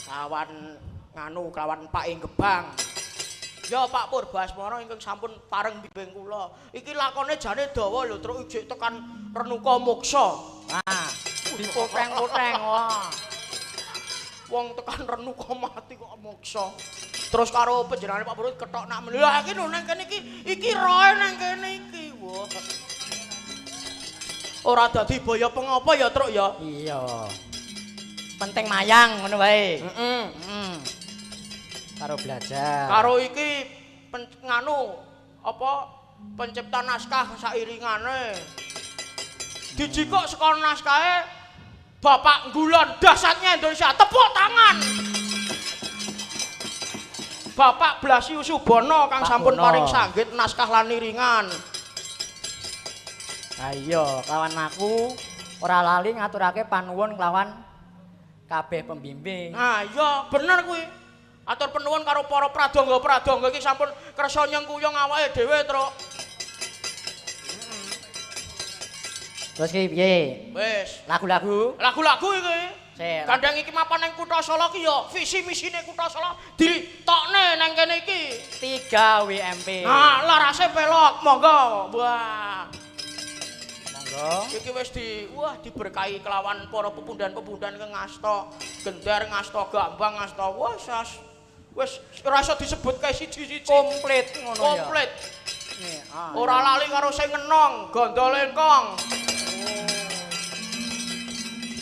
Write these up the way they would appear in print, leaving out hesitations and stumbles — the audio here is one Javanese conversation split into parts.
Kawan nganu kawan Pak Gebang. Ya Pak Purbasmana ingkang sampun pareng bimbing kula. Iki lakone jane dawa lho truk ijik tekan Renuka Moksa. Wah, dipoteng-poteng wah. Wong tekan Renuka mati kok moksa. Terus karo panjenengane Pak Purut ketok nak melu. Lah iki lho nang kene iki roe nang kene iki. Wah. Ora dadi boyo pengapa ya, Truk ya? Iya. Penting mayang ngono wae. Heeh. Karo belajar. Karo iki nganu apa pencipta naskah sairingane. Dijikok saka naskahe Bapak Nggulan Dasatnya Indonesia. Tepuk tangan. Bapak Blasius Subono kang sampun paring sanggit naskah lan iringan. Ayo, kawan aku ora lali ngaturake panuwun kelawan kabeh pembimbing. Nah, iya bener kuwi. Atur panuwun karo para pradonga-pradonga iki sampun kersa nyengkuyung awake dhewe, Truk. Terus ki piye? Wis, Lagu-lagu? lagu-lagu iki. Sik. Kandhang iki mapan ning Kutha Solo ki ya visi misine Kutha Solo ditokne nang kene iki. 3 WMP. Nah, larase pelok, monggo. Wah. Monggo. Iki wis diberkahi kelawan para pepundhan-pepundhan kang ngasta, Gendar ngasta, Gambang ngasta. Wis ora iso disebutke siji-siji. Komplit ngono ya. Komplit. Nih, Ora lali karo sing ngenong, gondol engkong.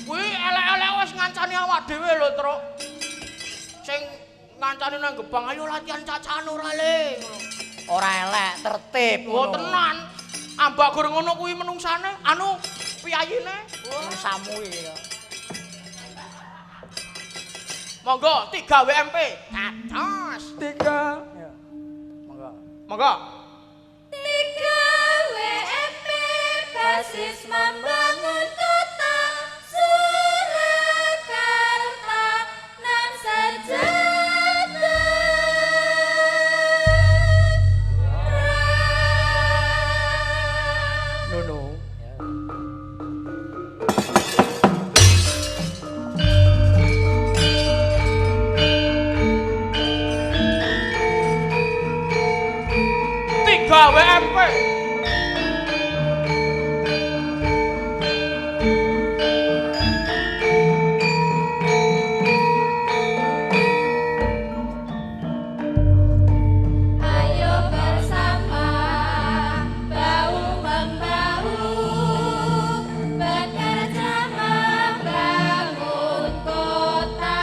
Kuwi elek-elek wis ngancani awak dhewe lho, Truk. Sing ngancani nang Gebang, ayo latihan cacahan ora le. Ora elek, tertib. Oh tenan. Ambak gur ngono kuwi menungsane, anu piyayine. Samu ya. Monggo 3 WMP. Kados. 3. Ya. Monggo. Monggo. 3 WMP basis membangun kota Surakarta nan sejahtera. Nono. Ya. 3 WMP. Ayo bersama bahu-membahu bekerja membangun kota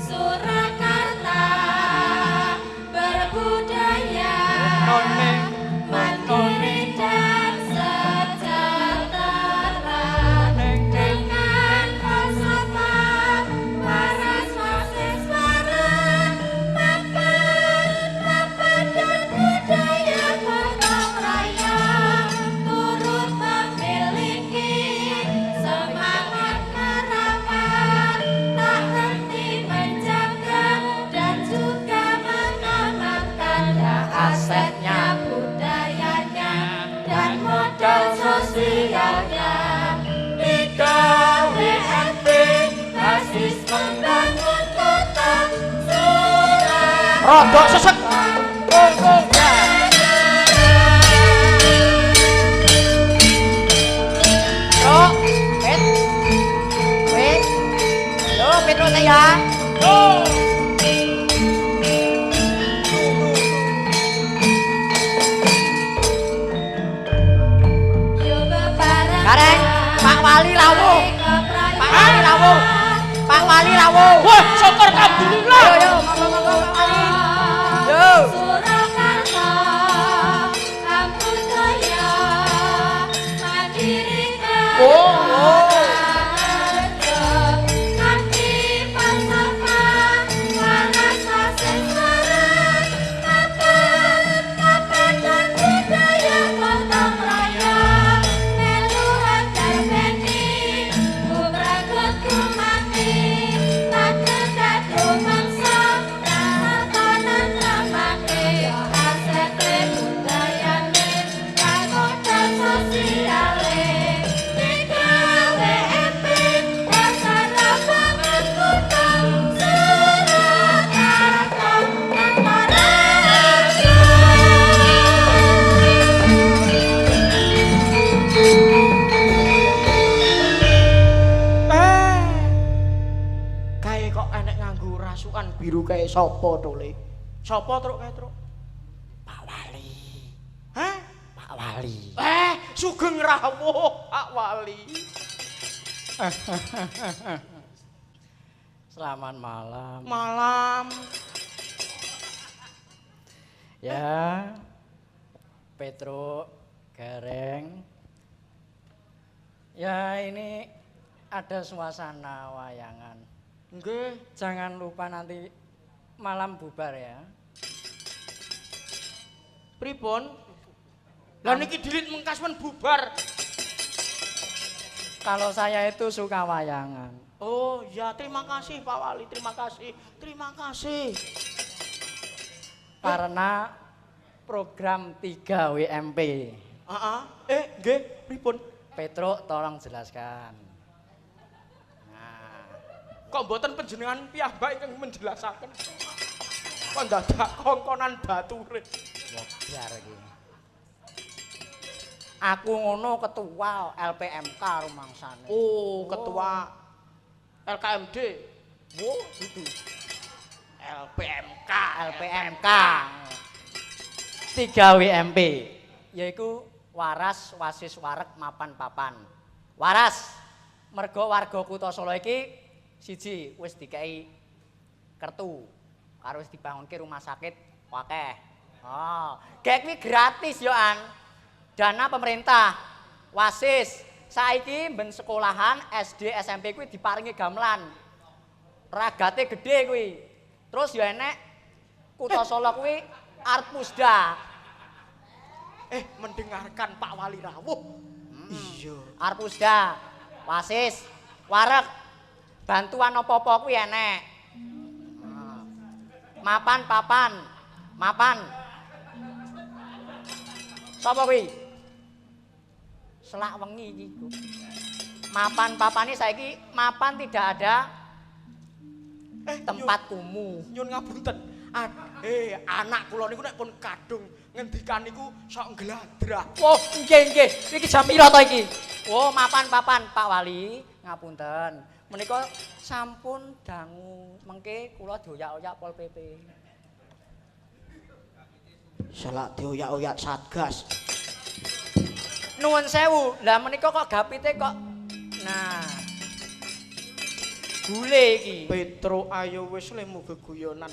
Surakarta berbudaya mandiri dan sejahtera dengan falsafah waras mahasiswa mapan dan budaya gotong royong turut memiliki semangat merawat tak henti menjaga dan juga mengamankan asetnya budayanya dan modal sosialnya. 3 WMP basis membangun kota Surakarta. Rodok sesek. Yo, Pet. Pet. Yo, Petro saya. Yo. Yo bebareng Gareng, Pak Wali rawuh. Pak Wali rawuh. Pak Wali rawuh. Wah, syukur alhamdulillah. Yo, yo, monggo Pak Wali. Yo. Surakarta Ampun Jaya Mandiri Hati falsafah waras mahasiswa mapan dan budaya gotong royong melu hajar bening umragut kumati tak kedat rumangsa kok enek nganggo rasukan biru kae sapa to le? Sapa truk kae truk? Pak Wali. Hah? Pak Wali. Sugeng rawuh Pak Wali. Selamat malam. Malam. Ya. Petruk, Gareng. Ya ini ada suasana wayangan. Nggih. Jangan lupa nanti malam bubar ya. Pripun? Lah niki dilit mengkas men bubar. Kalau saya itu suka wayangan. Oh ya, terima kasih Pak Wali, terima kasih. Terima kasih. Karena program 3 WMP. Nggih, pripun? Petruk tolong jelaskan. Nah, Kok mboten panjenengan piyambak ingkang menjelasaken? Kok dadak kongkonan bature. biar iki. Aku ngono ketua LPMK rumangsane. Oh, ketua LKMD. Wo, itu. LPMK. 3 WMP yaiku waras, wasis, wareg, mapan, papan. Waras mergo warga Kutha Solo iki siji wis dikei kertu karo wis dibangunke rumah sakit akeh. Oh, gek kuwi gratis yo An. Dana pemerintah. Wasis saiki ben sekolahan SD SMP kuwi diparingi gamelan. Ragate gede kuwi. Terus yo enek Kutha Solo kuwi arep musda. Mendengarkan Pak Wali rawuh. Iya. Arep musda. Wasis, wareg. Bantuan apa-apa kuwi enek. Mapan papan. Mapan. Sapa kuwi? Selak wengi iki. Mapan papane saiki mapan tidak ada tempat kumuh. Nyun ngapunten. Anak kula niku nek pun kadung ngendikan niku sok ngladrah. Oh, nggih. Iki jam pira to iki? Oh, mapan papan Pak Wali, ngapunten. Menika sampun dangu mengke kula dioyak-oyak Pol PP. Selak dioyak-oyak Satgas. Nuwun sewu. Lah menika kok gapite kok. Nah. Gule iki. Petro ayo wis lemu geguyonan.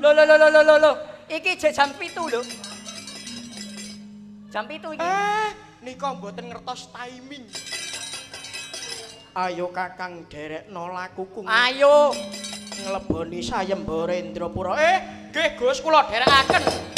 Lho. Iki jam 7 lho. Jam 7 iki. Nika mboten ngertos timing. Ayo Kakang derekno lakuku. Ayo. Ngleboni Sayembara Indrapura. Nggih Gus kula derekaken.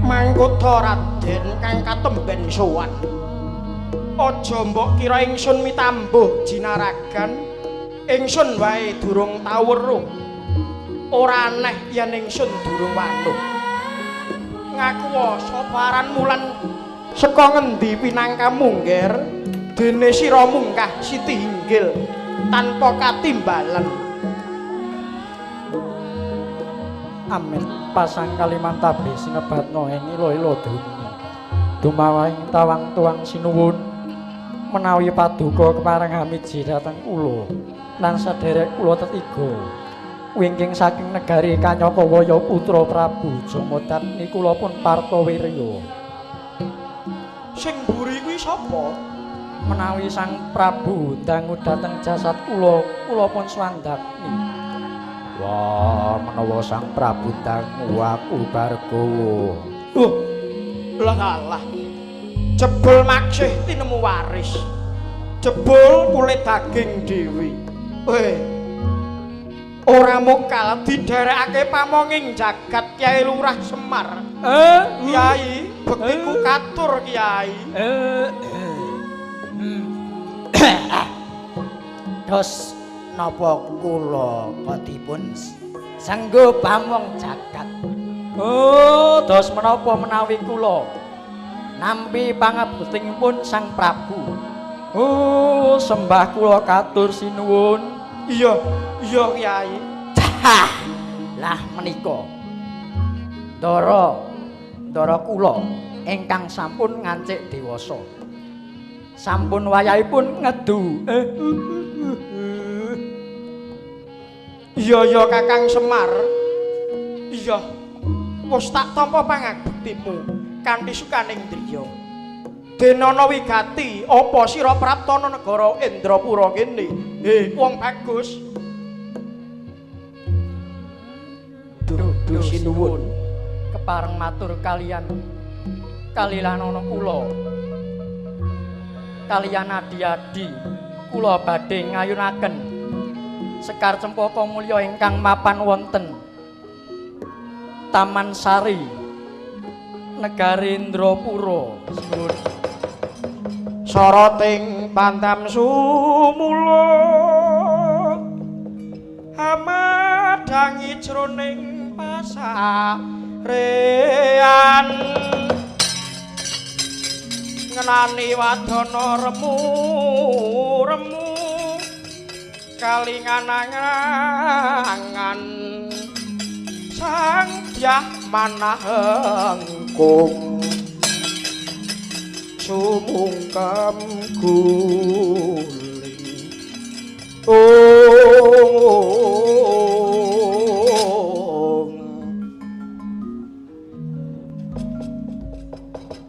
Mangkuta Raden kang katemben sowan. Aja mbok kira ingsun mitambuh jinaragan. Ingsun wae durung tau weruh. Ora aneh yen ingsun durung wanuh. Ngaku sapa aran mulan saka ngendi pinangkamu ngger dene sira mungkah Siti Hinggil tanpa katimbalan. Amin pasang kaliman tabri sinebatno ing ilo-ilo dunya. Dumawahing tawang tuang sinuwun menawi paduka kepareng hamiji dhateng kula lan sedherek kula tetiga wingking saking negari Kanyakawaya putra Prabu Jamadagni kula pun Partowirya. Sing mburi kuwi sapa? Menawi Sang Prabu dangu dhateng jasad kula pun Swandagni. Wah, menawa Sang Prabu dangu aku Bargawa. Lah jebul maksih tinemu waris. Jebul kulit daging dewi. Ora mokal diderekake pamonging jagat Kyai Lurah Semar. Kyai, bektiku katur Kyai. Dos napa kula kodipun senggo pamong jagat. Oh, dos menapa menawi kula nampi pangabektingipun Sang Prabu. Oh, sembah kula katur sinuwun. Iya Kyai. Lah menika Ndara kula ingkang sampun ngancik dewasa. Sampun wayahipun ngedu. Iya Kakang Semar. Iya. Wis tak tampa pangabektimu kanthi sukaning driya. Denana wigati apa sira praptana negara Indrapura kene? Wong bagus. Duh sinuwun kepareng matur kalian kalilanana kula. Kalian adi-adi kula badhe ngayunaken Sekar Cempaka Mulya ingkang mapan wonten Taman Sari Negari Indrapura. Sinuwun. Soroting pantam sumula hamadangi jroning pasarean ngenani wadana remu kalingan angan sang dyah manahengkung sumungkam guling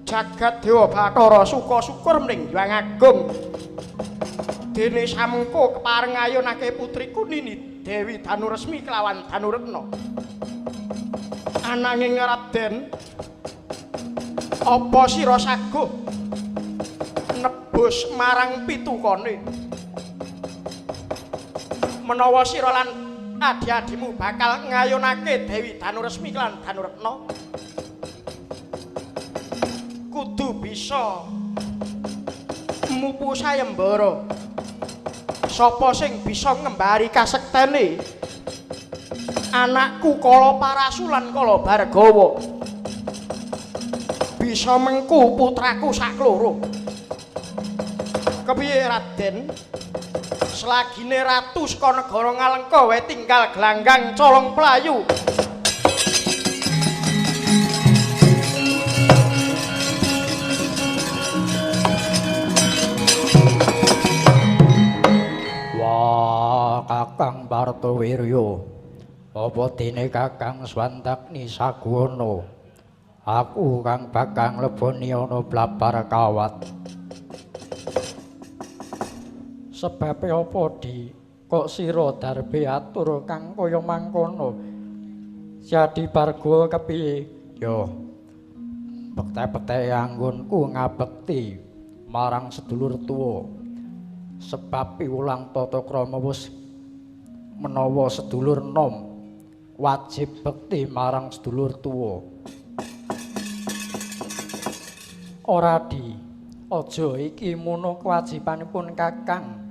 jagat Dewa Bathara suka syukur mring Hyang Agung dene samengko kepareng ngayunake putriku Nini Dewi Danuresmi kelawan Danuretna. Ananging Raden, apa sira saguh nebus marang pitukane? Menawa sira lan adi-adimu bakal ngayunake Dewi Danuresmi lan Danuretna, kudu bisa mupu sayembara. Sapa sing bisa ngembari kasektene anakku Kala Parasu lan Kala Bargawa, bisa mengku putraku sakloro. Kepiye Raden? Selagine ratu saka negara Ngalengka wae tinggal glanggang colong playu. Kakang Partowirya, apa dene Kakang Swandagni Saguwana, aku kang bakal leboni ana blapar kawat. Sebabe apa kok sira darbe atur kang kaya mangkono? Jadi Bargawa kepiye? Yo, bekte-bekte anggonku ngabekti marang sedulur tuwa. Sebab piwulang tata krama wis menawa sedulur nom wajib bekti marang sedulur tuwa. Ora aja iki mono kewajibanipun Kakang.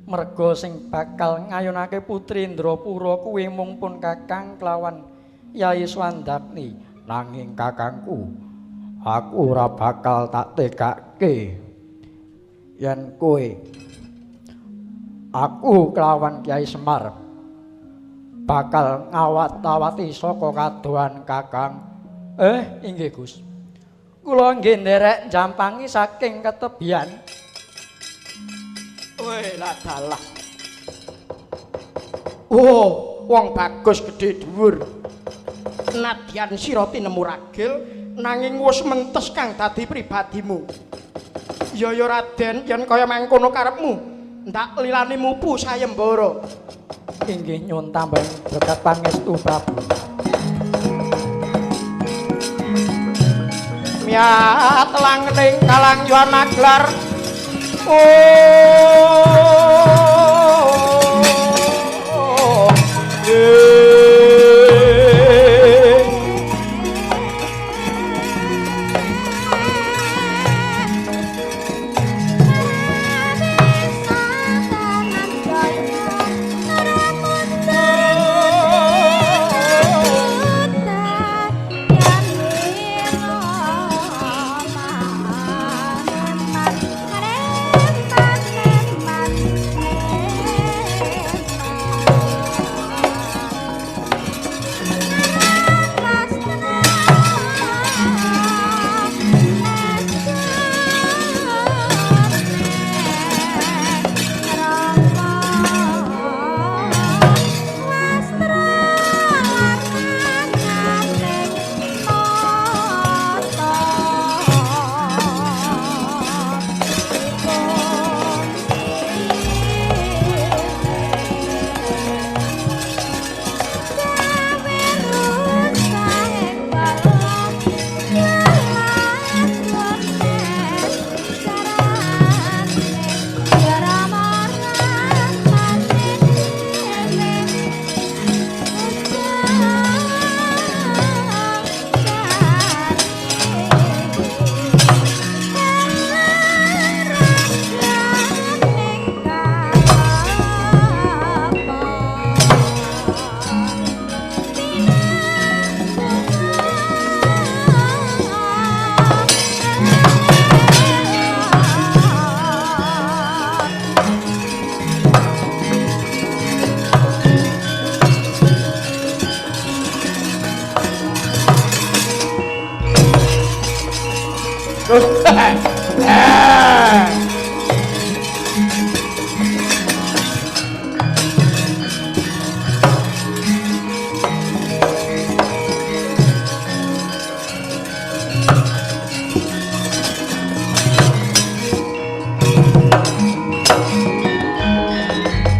Merga sing bakal ngayunake putri Indrapura kuwi mung pun Kakang kelawan Yai Swandagni. Nanging kakangku, aku ora bakal tak tegake yen kowe aku kelawan Kyai Semar bakal ngawat-awati saka kadohan Kakang. Inggih Gus. Kula nggih nderek jampangi saking ketebian Weh lah dalah. Oh, wong bagus gedhe dhuwur. Nadyan sira tinemu ragil nanging wis mentes kang dadi pribadimu. Ya Raden, yen kaya mangkono karepmu, ndak lilani mupu sayembara. Inggih nyuwun tambahan berkat pangestu Prabu. Miat langning kalang yuanaglar.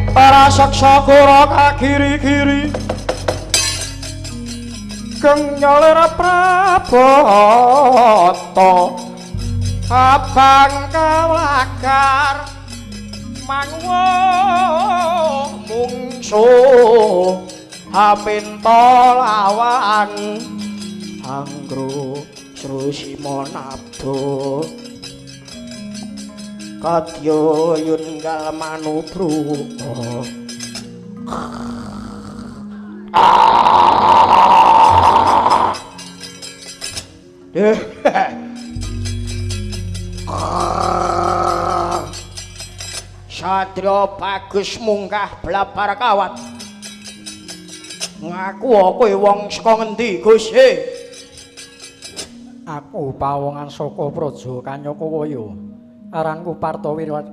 Para saksa kura kakiri-kiri keng nyalir Prabata abang kalagar mangwa mungsuh haminta lawan anggro srusima nabdo kadya yunggal manubruka Satria bagus munggah blabar kawat. Ngaku kowe wong saka ngendi, Gusti? Aku pawongan saka Praja Kanyakawaya. Aranku Partowirya.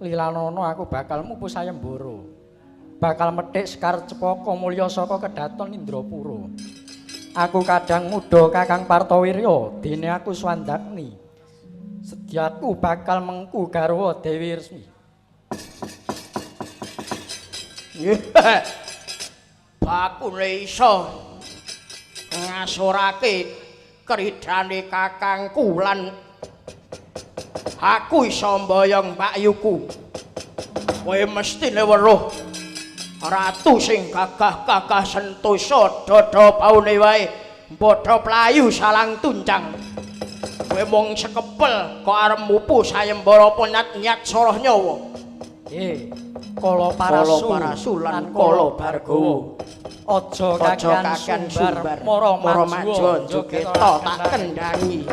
Lilanana aku bakal mupu sayembara. Bakal methik Sekar Cepaka mulya saka kedaton Indrapura. Aku kadang muda Kakang Partowirya, dene aku Swandakni. Sediaku bakal mengku garwa Dewi Resmi. Bakune iso ngasorake kridane kakangku lan aku iso mboyong mbakyuku. Kowe mestine weruh ratu sing gagah-gagah sentosa dada paune wae padha playu salang tuncang. Kowe mung sekepel kok arep mupu sayembara penyat-nyat soroh nyawa. Kala Parasu lan Kala Bargawa. Aja kakehan sumbar mara majo jogeta tak kendhangi.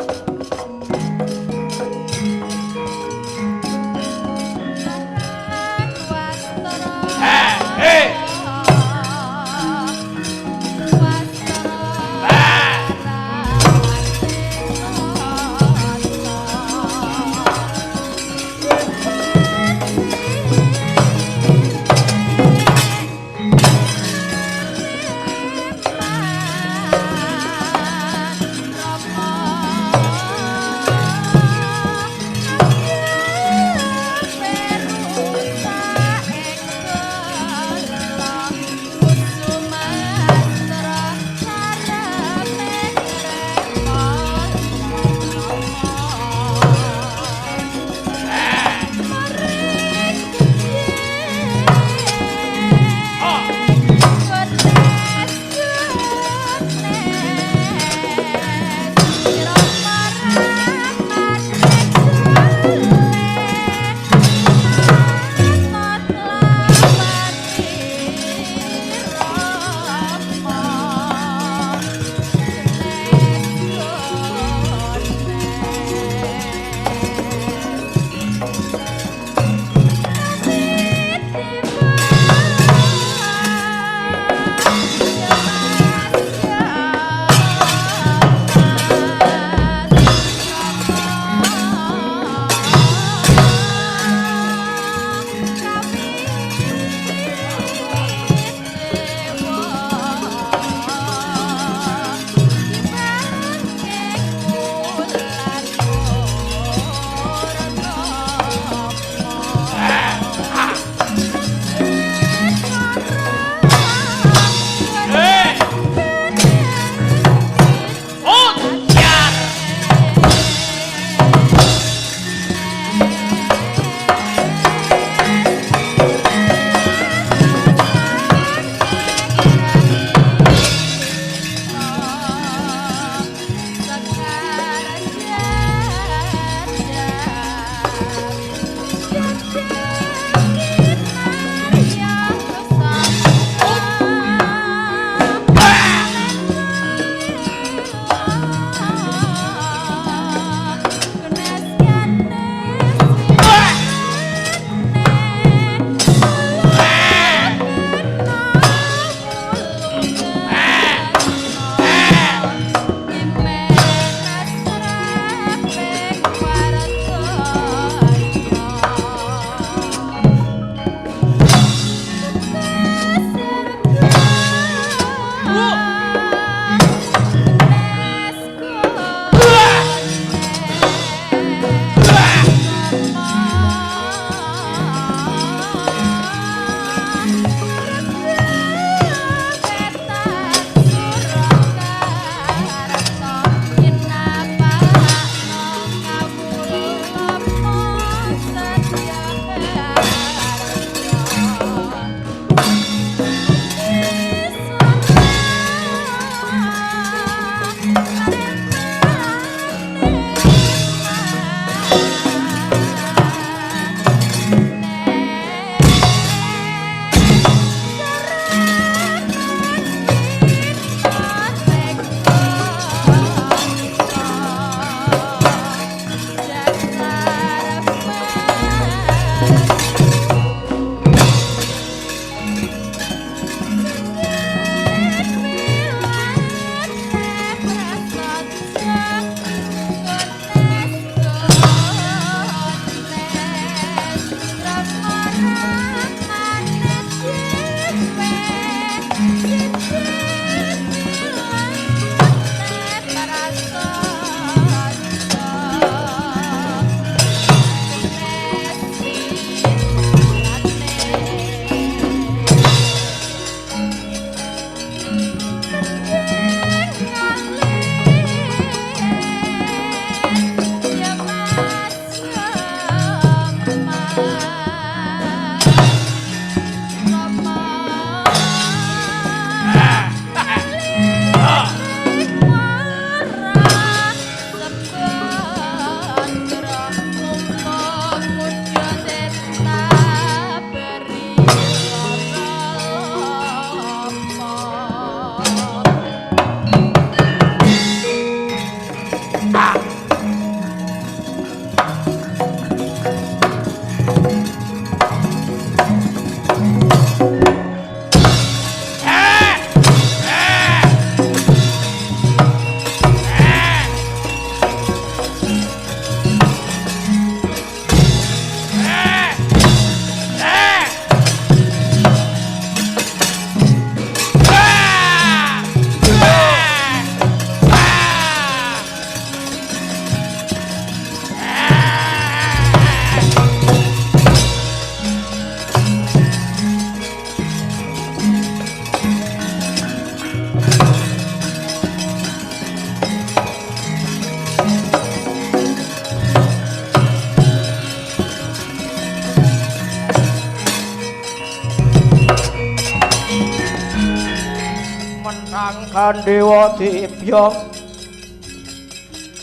mangkan dewa dibya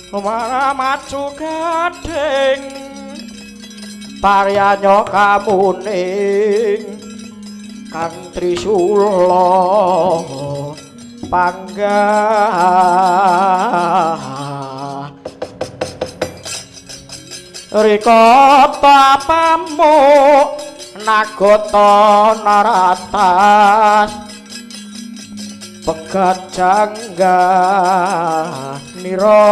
maramatsu gading paryanya kamuning kang trisula panggah rikata pamuk nagata naratas pegat jangga nira